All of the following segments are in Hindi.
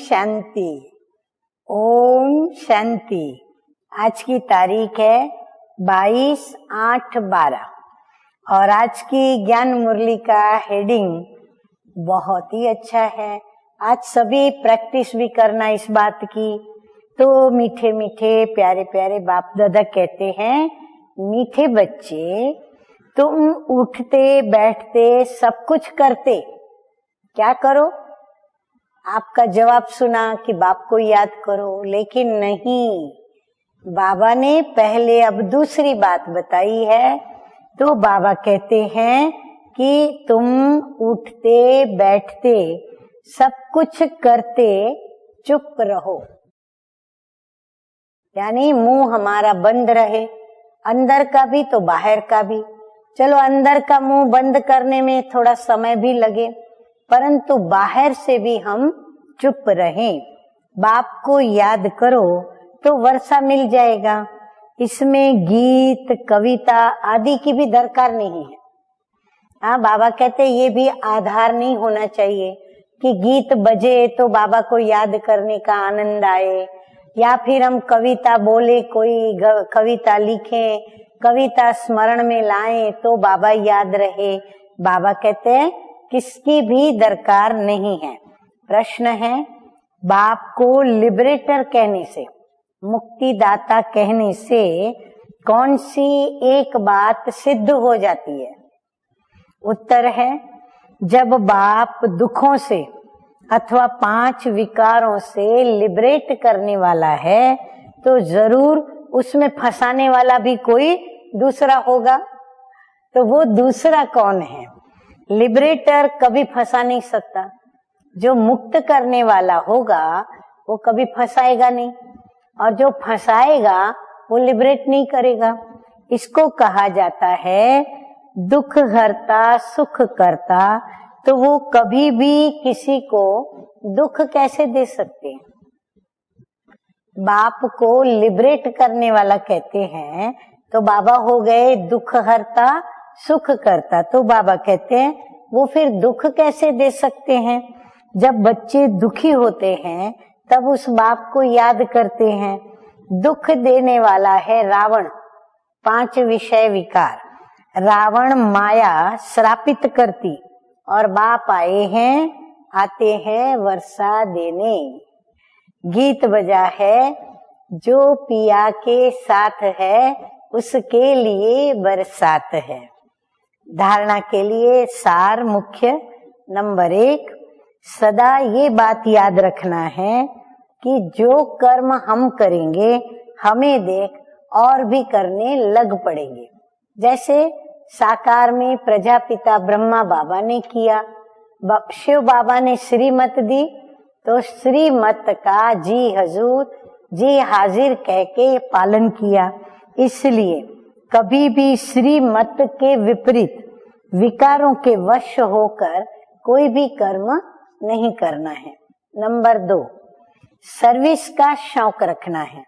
शांति। ओम शांति। आज की तारीख है 22/8/12 और आज की ज्ञान मुरली का हेडिंग बहुत ही अच्छा है। आज सभी प्रैक्टिस भी करना इस बात की। तो मीठे मीठे प्यारे प्यारे बाप दादा कहते हैं, मीठे बच्चे तुम उठते बैठते सब कुछ करते, क्या करो? आपका जवाब सुना कि बाप को याद करो, लेकिन नहीं, बाबा ने पहले अब दूसरी बात बताई है। तो बाबा कहते हैं कि तुम उठते बैठते सब कुछ करते चुप रहो, यानी मुंह हमारा बंद रहे, अंदर का भी तो बाहर का भी। चलो अंदर का मुंह बंद करने में थोड़ा समय भी लगे, परंतु बाहर से भी हम चुप रहें। बाप को याद करो तो वर्षा मिल जाएगा। इसमें गीत कविता आदि की भी दरकार नहीं है। हाँ, बाबा कहते ये भी आधार नहीं होना चाहिए कि गीत बजे तो बाबा को याद करने का आनंद आए, या फिर हम कविता बोले, कोई कविता लिखें, कविता स्मरण में लाएं तो बाबा याद रहे। बाबा कहते हैं किसकी भी दरकार नहीं है। प्रश्न है, बाप को लिबरेटर कहने से, मुक्तिदाता कहने से कौन सी एक बात सिद्ध हो जाती है? उत्तर है, जब बाप दुखों से अथवा 5 विकारों से लिबरेट करने वाला है तो जरूर उसमें फंसाने वाला भी कोई दूसरा होगा। तो वो दूसरा कौन है? लिबरेटर कभी फंसा नहीं सकता। जो मुक्त करने वाला होगा वो कभी फंसाएगा नहीं, और जो फंसाएगा वो लिबरेट नहीं करेगा। इसको कहा जाता है दुख हरता सुख करता। तो वो कभी भी किसी को दुख कैसे दे सकते हैं? बाप को लिबरेट करने वाला कहते हैं तो बाबा हो गए दुख हरता सुख करता। तो बाबा कहते हैं वो फिर दुख कैसे दे सकते हैं? जब बच्चे दुखी होते हैं तब उस बाप को याद करते हैं। दुख देने वाला है रावण, 5 विषय विकार। रावण माया श्रापित करती और बाप आते हैं वर्षा देने। गीत बजा है, जो पिया के साथ है उसके लिए बरसात है। धारणा के लिए सार मुख्य नंबर 1, सदा ये बात याद रखना है कि जो कर्म हम करेंगे हमें देख और भी करने लग पड़ेंगे। जैसे साकार में प्रजापिता ब्रह्मा बाबा ने किया, शिव बाबा ने श्रीमत दी तो श्रीमत का जी हजूर जी हाजिर कह के पालन किया। इसलिए कभी भी श्रीमत के विपरीत विकारों के वश होकर कोई भी कर्म नहीं करना है। नंबर 2, सर्विस का शौक रखना है,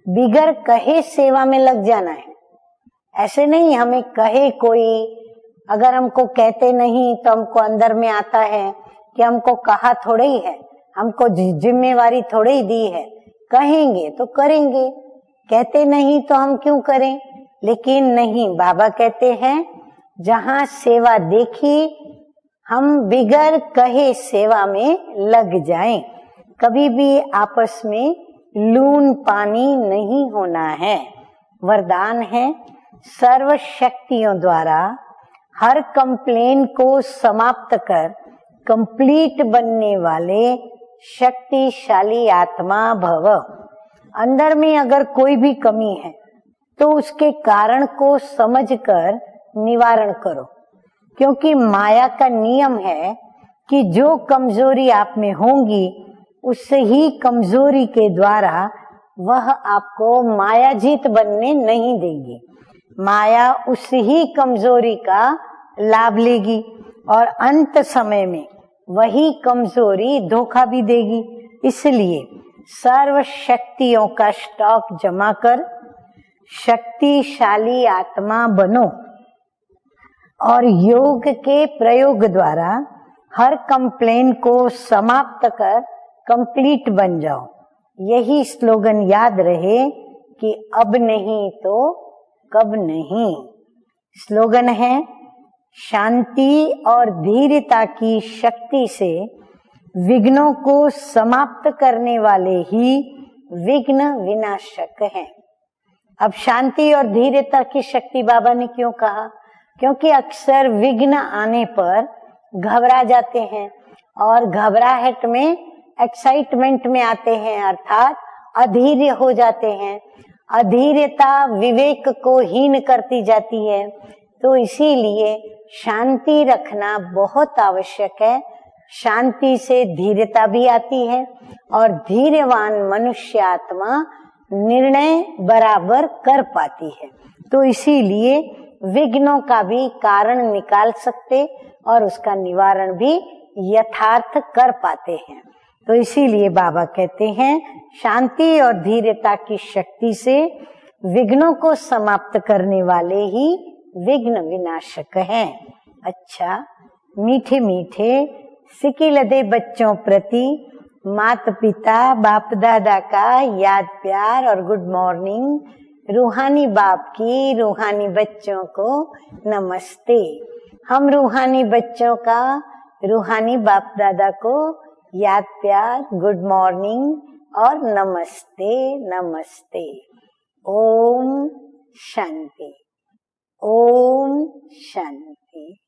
बिगर कहे सेवा में लग जाना है। ऐसे नहीं हमें कहे कोई, अगर हमको कहते नहीं तो हमको अंदर में आता है कि हमको कहा थोड़े ही है, हमको जिम्मेवारी थोड़े ही दी है, कहेंगे तो करेंगे, कहते नहीं तो हम क्यों करें? लेकिन नहीं, बाबा कहते हैं जहाँ सेवा देखी हम बिगर कहे सेवा में लग जाएं। कभी भी आपस में लून पानी नहीं होना है। वरदान है, सर्व शक्तियों द्वारा हर कंप्लेन को समाप्त कर कंप्लीट बनने वाले शक्तिशाली आत्मा भव। अंदर में अगर कोई भी कमी है तो उसके कारण को समझकर निवारण करो, क्योंकि माया का नियम है कि जो कमजोरी आप में होंगी उस ही कमजोरी के द्वारा वह आपको मायाजीत बनने नहीं देगी। माया उस ही कमजोरी का लाभ लेगी और अंत समय में वही कमजोरी धोखा भी देगी। इसलिए सर्व शक्तियों का स्टॉक जमा कर शक्तिशाली आत्मा बनो और योग के प्रयोग द्वारा हर कंप्लेन को समाप्त कर कंप्लीट बन जाओ। यही स्लोगन याद रहे कि अब नहीं तो कब नहीं। स्लोगन है, शांति और धीरता की शक्ति से विघ्नों को समाप्त करने वाले ही विघ्न विनाशक हैं। अब शांति और धीरता की शक्ति बाबा ने क्यों कहा? क्योंकि अक्सर विघ्न आने पर घबरा जाते हैं और घबराहट में एक्साइटमेंट में आते हैं, अर्थात अधीर हो जाते हैं। अधीरता विवेक को हीन करती जाती है। तो इसीलिए शांति रखना बहुत आवश्यक है। शांति से धीरता भी आती है और धीरवान मनुष्य आत्मा निर्णय बराबर कर पाती है। तो इसीलिए विघ्नों का भी कारण निकाल सकते और उसका निवारण भी यथार्थ कर पाते हैं। तो इसीलिए बाबा कहते हैं, शांति और धीरता की शक्ति से विघ्नों को समाप्त करने वाले ही विघ्न विनाशक हैं। अच्छा, मीठे मीठे सिकिलदे बच्चों प्रति माता पिता बाप दादा का याद प्यार और गुड मॉर्निंग। रूहानी बाप की रूहानी बच्चों को नमस्ते। हम रूहानी बच्चों का रूहानी बाप दादा को याद प्यार, गुड मॉर्निंग और नमस्ते नमस्ते। ओम शांति, ओम शांति।